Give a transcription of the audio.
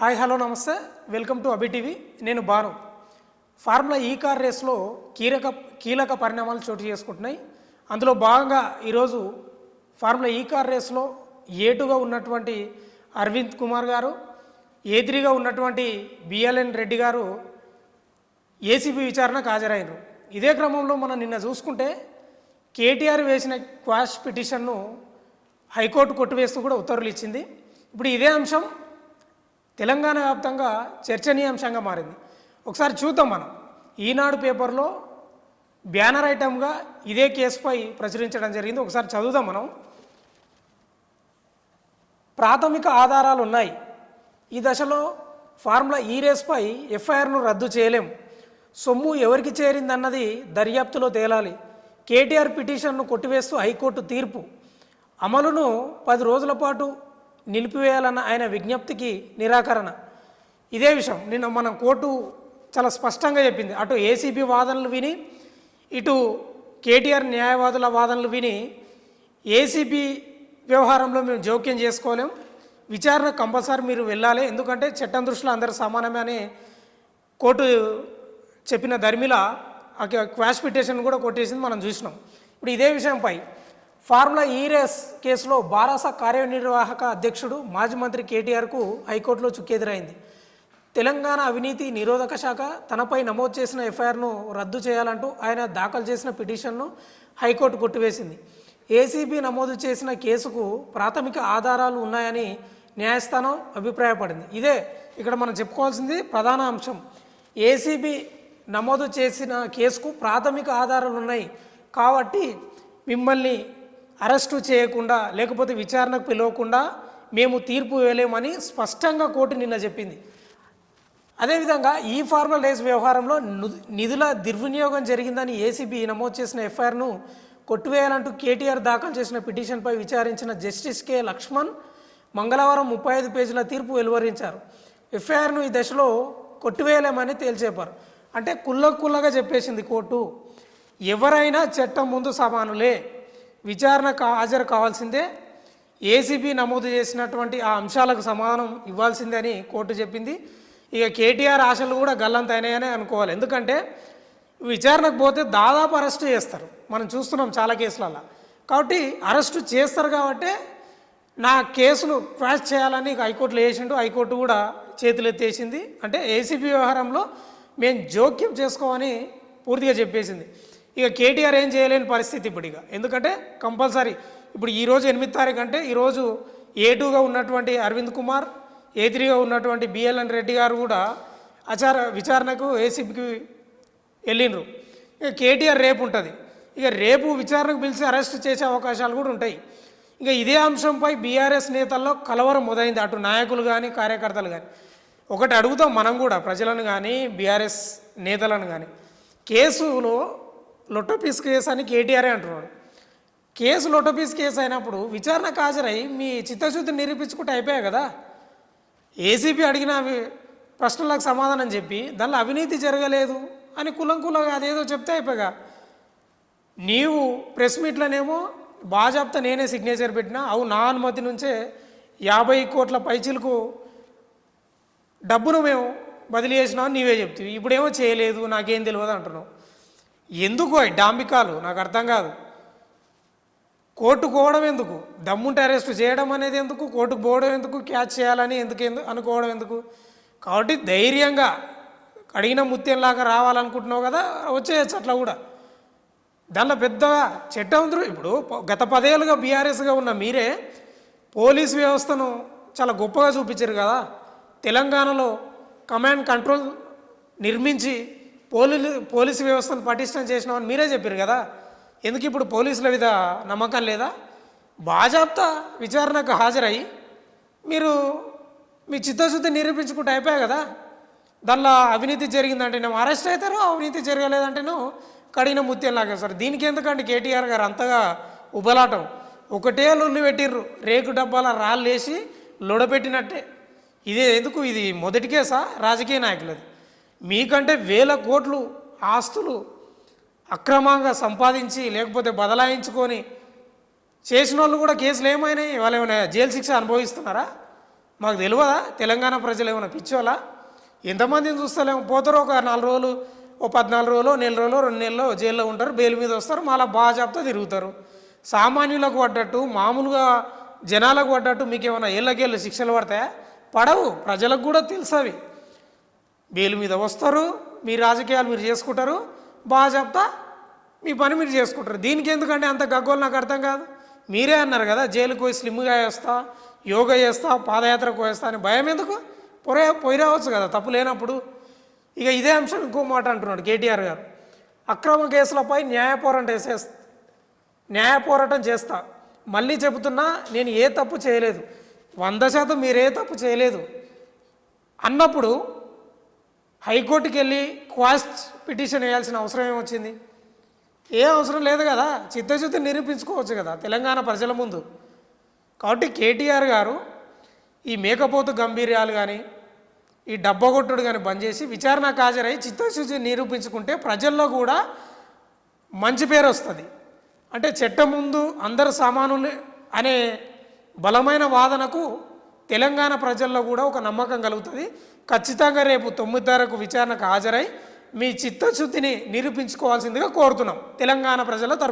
Hi hello నమస్తే welcome to Abhi TV. నేను Banu. Formula ఈ కార్ రేస్లో కీలక పరిణామాలు చోటు చేసుకుంటున్నాయి. అందులో భాగంగా ఈరోజు ఫార్ములా ఈ కార్ రేస్లో ఏ2గా ఉన్నటువంటి అరవింద్ కుమార్ గారు, ఏ3గా ఉన్నటువంటి బిఎల్ఎన్ రెడ్డి గారు ఏసీబీ విచారణకు హాజరయ్యారు. ఇదే క్రమంలో మనం నిన్న చూసుకుంటే కేటీఆర్ వేసిన క్వాష్ పిటిషన్ను హైకోర్టు కొట్టివేస్తూ కూడా ఉత్తర్వులు ఇచ్చింది. ఇప్పుడు ఇదే అంశం తెలంగాణ వ్యాప్తంగా చర్చనీయాంశంగా మారింది. ఒకసారి చూద్దాం. మనం ఈనాడు పేపర్లో బ్యానర్ ఐటమ్గా ఇదే కేసుపై ప్రచురించడం జరిగింది. ఒకసారి చదువుదాం. మనం ప్రాథమిక ఆధారాలు ఉన్నాయి. ఈ దశలో ఫార్ములా ఈ రేస్పై ఎఫ్ఐఆర్ను రద్దు చేయలేం. సొమ్ము ఎవరికి చేరిందన్నది దర్యాప్తులో తేలాలి. కేటీఆర్ పిటిషన్ను కొట్టివేస్తూ హైకోర్టు తీర్పు. అమలును 10 రోజుల పాటు నిలిపివేయాలన్న ఆయన విజ్ఞప్తికి నిరాకరణ. ఇదే విషయం నిన్న మనం కోర్టు చాలా స్పష్టంగా చెప్పింది. అటు ఏసీబీ వాదనలు విని, ఇటు కేటీఆర్ న్యాయవాదుల వాదనలు విని ఏసీబీ వ్యవహారంలో మేము జోక్యం చేసుకోలేం, విచారణ కంపల్సరీ మీరు వెళ్ళాలి, ఎందుకంటే చట్టం దృష్టిలో అందరూ సమానమే అని కోర్టు చెప్పిన ధర్మిల క్వాష్ పిటిషన్ కూడా కొట్టేసింది మనం చూసినాం. ఇప్పుడు ఇదే విషయంపై ఫార్ములా ఈ రేస్ కేసులో బారాస కార్యనిర్వాహక అధ్యక్షుడు మాజీ మంత్రి కేటీఆర్కు హైకోర్టులో చుక్కెదురైంది. తెలంగాణ అవినీతి నిరోధక శాఖ తనపై నమోదు చేసిన ఎఫ్ఐఆర్ను రద్దు చేయాలంటూ ఆయన దాఖలు చేసిన పిటిషన్ను హైకోర్టు కొట్టివేసింది. ఏసీబీ నమోదు చేసిన కేసుకు ప్రాథమిక ఆధారాలు ఉన్నాయని న్యాయస్థానం అభిప్రాయపడింది. ఇదే ఇక్కడ మనం చెప్పుకోవాల్సింది ప్రధాన అంశం. ఏసీబీ నమోదు చేసిన కేసుకు ప్రాథమిక ఆధారాలు ఉన్నాయి కాబట్టి మిమ్మల్ని అరెస్టు చేయకుండా, లేకపోతే విచారణకు పిలవకుండా మేము తీర్పు వేయలేమని స్పష్టంగా కోర్టు నిన్న చెప్పింది. అదేవిధంగా ఈ ఫార్ములా రేస్ వ్యవహారంలో నిధుల దుర్వినియోగం జరిగిందని ఏసీబీ నమోదు చేసిన ఎఫ్ఐఆర్ను కొట్టివేయాలంటూ కేటీఆర్ దాఖలు చేసిన పిటిషన్పై విచారించిన జస్టిస్ కె లక్ష్మణ్ మంగళవారం 35 పేజీల తీర్పు వెలువరించారు. ఎఫ్ఐఆర్ను ఈ దశలో కొట్టివేయలేమని తేల్చేపారు. అంటే కుల్లగా చెప్పేసింది కోర్టు. ఎవరైనా చట్టం ముందు సమానులే, విచారణకు హాజరు కావాల్సిందే, ఏసీబీ నమోదు చేసినటువంటి ఆ అంశాలకు సమాధానం ఇవ్వాల్సిందే అని కోర్టు చెప్పింది. ఇక కేటీఆర్ ఆశలు కూడా గల్లంతైనాయని అనుకోవాలి. ఎందుకంటే విచారణకు పోతే దాదాపు అరెస్టు చేస్తారు, మనం చూస్తున్నాం చాలా కేసులలో. కాబట్టి అరెస్టు చేస్తారు కాబట్టి నా కేసును క్వాష్ చేయాలని హైకోర్టులో వేసిండు. హైకోర్టు కూడా చేతులు ఎత్తేసింది. అంటే ఏసీబీ వ్యవహారంలో మేము జోక్యం చేసుకోమని పూర్తిగా చెప్పేసింది. ఇక కేటీఆర్ ఏం చేయలేని పరిస్థితి ఇప్పుడు. ఇక ఎందుకంటే కంపల్సరీ ఇప్పుడు ఈరోజు 8వ తారీఖు అంటే ఈరోజు ఏ2గా ఉన్నటువంటి అరవింద్ కుమార్, ఏ3గా ఉన్నటువంటి బిఎల్ఎన్ రెడ్డి గారు కూడా విచారణకు ఏసీబీకి వెళ్ళిండ్రు. ఇక కేటీఆర్ రేపు ఉంటుంది. ఇక రేపు విచారణకు పిలిచి అరెస్ట్ చేసే అవకాశాలు కూడా ఉంటాయి. ఇక ఇదే అంశంపై బీఆర్ఎస్ నేతల్లో కలవరం మొదలైంది, అటు నాయకులు కానీ కార్యకర్తలు కానీ. ఒకటి అడుగుతాం మనం కూడా, ప్రజలను కానీ బీఆర్ఎస్ నేతలను కానీ, కేసులో లొట్టపీస్ కేసు అని కేటీఆరే అంటున్నాడు. కేసు లొట్టపీస్ కేసు అయినప్పుడు విచారణకు హాజరై మీ చిత్తశుద్ధిని నిరూపించుకుంటే అయిపోయాయి కదా. ఏసీబీ అడిగిన ప్రశ్నలకు సమాధానం చెప్పి దానిలో అవినీతి జరగలేదు అని కులంగా అదేదో చెప్తే అయిపోయా. నీవు ప్రెస్ మీట్లోనేమో బాజాప్తా నేనే సిగ్నేచర్ పెట్టినా, అవు నా అనుమతి నుంచే 50 కోట్ల పైచీలకు డబ్బును మేము బదిలీ చేసినామని నీవే చెప్తావు. ఇప్పుడేమో చేయలేదు, నాకేం తెలియదు అంటున్నావు. ఎందుకు డాంబికాలు నాకు అర్థం కాదు. కోర్టుకు పోవడం ఎందుకు, దమ్ముంటే అరెస్ట్ చేయడం అనేది ఎందుకు, కోర్టుకు పోవడం ఎందుకు, క్యాచ్ చేయాలని ఎందుకు అనుకోవడం ఎందుకు. కాబట్టి ధైర్యంగా అడిగిన ముత్యంలాగా రావాలనుకుంటున్నావు కదా, వచ్చేయచ్చు అట్లా కూడా. దానిలో పెద్దగా చట్టం ఉందరు. ఇప్పుడు గత 10 ఏళ్ళుగా బీఆర్ఎస్గా ఉన్న మీరే పోలీస్ వ్యవస్థను చాలా గొప్పగా చూపించారు కదా. తెలంగాణలో కమాండ్ కంట్రోల్ నిర్మించి పోలీసు వ్యవస్థను పటిష్టం చేసినామని మీరే చెప్పారు కదా. ఎందుకు ఇప్పుడు పోలీసుల మీద నమ్మకం లేదా? బాజాప్తా విచారణకు హాజరై మీరు మీ చిత్తశుద్ధి నిరూపించుకుంటే అయిపోయాయి కదా. దానిలో అవినీతి జరిగిందంటేనేమో అరెస్ట్ అవుతారు, అవినీతి జరగలేదంటేనో కడిగిన ముత్యం లాగేస్తారు. దీనికి ఎందుకంటే కేటీఆర్ గారు అంతగా ఉబలాటం. ఒకటే లొల్లు పెట్టిర్రు, రేకు డబ్బాల రాళ్ళు వేసి లొడపెట్టినట్టే. ఇదే ఎందుకు, ఇది మొదటి కేసా రాజకీయ నాయకులది? మీకంటే 1000 కోట్లు ఆస్తులు అక్రమంగా సంపాదించి లేకపోతే బదలాయించుకొని చేసిన వాళ్ళు కూడా కేసులు ఏమైనాయి? వాళ్ళు ఏమైనా జైలు శిక్ష అనుభవిస్తున్నారా? మాకు తెలియదా తెలంగాణ ప్రజలు ఏమైనా పిచ్చోలా? ఎంతమందిని చూస్తలేము, పోతారు ఒక 4 రోజులు, ఓ 14 రోజులు, నెల రోజులు, 2 నెలలు జైల్లో ఉంటారు, బెయిల్ మీద వస్తారు, మళ్ళీ బాగా చెప్తా తిరుగుతారు. సామాన్యులకు పడ్డట్టు, మామూలుగా జనాలకు పడ్డట్టు మీకు ఏమైనా ఏళ్ళకేళ్ళు శిక్షలు పడతాయా? పడవు. ప్రజలకు కూడా తెలుసు అవి. బెయిల్ మీద వస్తారు, మీ రాజకీయాలు మీరు చేసుకుంటారు, బాగా చెప్తా మీ పని మీరు చేసుకుంటారు. దీనికి ఎందుకంటే అంత గగ్గోలు నాకు అర్థం కాదు. మీరే అన్నారు కదా జైలుకు పోయి స్లిమ్గా వేస్తా, యోగా చేస్తా, పాదయాత్రకు వేస్తా అని. భయం ఎందుకు? పోయి రావచ్చు కదా తప్పు లేనప్పుడు. ఇక ఇదే అంశం ఇంకో మాట అంటున్నాడు కేటీఆర్ గారు. అక్రమ కేసులపై న్యాయ పోరాటం చేస్తా. మళ్ళీ చెబుతున్నా, నేను ఏ తప్పు చేయలేదు, 100% మీరే తప్పు చేయలేదు అన్నప్పుడు హైకోర్టుకి వెళ్ళి క్వాష్ పిటిషన్ వేయాల్సిన అవసరం ఏమొచ్చింది? ఏ అవసరం లేదు కదా. చిత్తశుద్ధి నిరూపించుకోవచ్చు కదా తెలంగాణ ప్రజల ముందు. కాబట్టి కేటీఆర్ గారు ఈ మేకపోతు గంభీర్యాలు కానీ, ఈ డబ్బగొట్టుడు కానీ బంద్ చేసి విచారణకు హాజరై చిత్తశుద్ధి నిరూపించుకుంటే ప్రజల్లో కూడా మంచి పేరు వస్తుంది. అంటే చట్టం ముందు అందరు సమానులే అనే బలమైన వాదనకు తెలంగాణ ప్రజల్లో కూడా ఒక నమ్మకం కలుగుతుంది. ఖచ్చితంగా రేపు 9 విచారణకు హాజరై మీ చిత్తశుద్ధిని నిరూపించుకోవాల్సిందిగా కోరుతున్నాం తెలంగాణ ప్రజల తరపున.